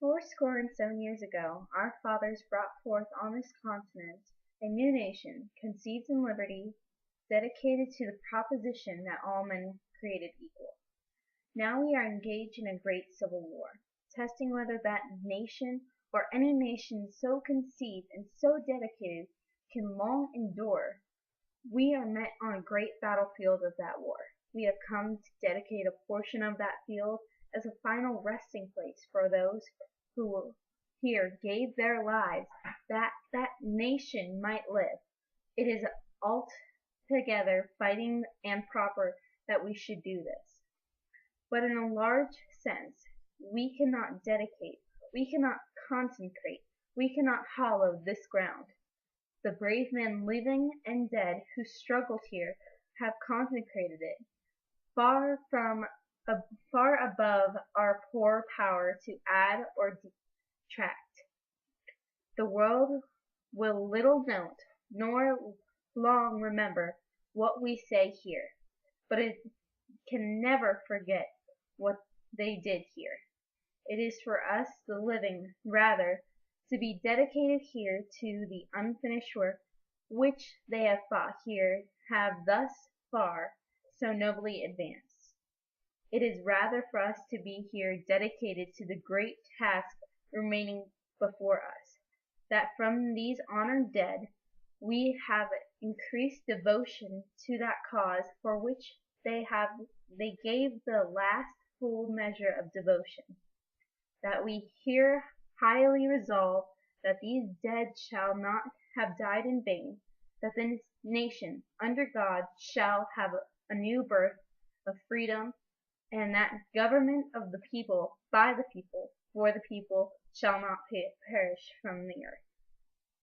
Fourscore and 7 years ago, our fathers brought forth on this continent a new nation, conceived in liberty, dedicated to the proposition that all men are created equal. Now we are engaged in a great civil war, testing whether that nation or any nation so conceived and so dedicated can long endure. We are met on a great battlefield of that war. We have come to dedicate a portion of that field as a final resting place for those who here gave their lives that that nation might live. It is altogether fitting and proper that we should do this. But in a large sense, we cannot dedicate, we cannot consecrate, we cannot hallow this ground. The brave men living and dead who struggled here have consecrated it, far from far above our poor power to add or detract. The world will little note nor long remember what we say here, but it can never forget what they did here. It is for us, the living, rather, to be dedicated here to the unfinished work which they have fought here, have thus far so nobly advanced. It is rather for us to be here dedicated to the great task remaining before us, that from these honored dead we have increased devotion to that cause for which they gave the last full measure of devotion, that we here highly resolve that these dead shall not have died in vain, that the nation under God shall have a new birth of freedom, and that government of the people, by the people, for the people, shall not perish from the earth.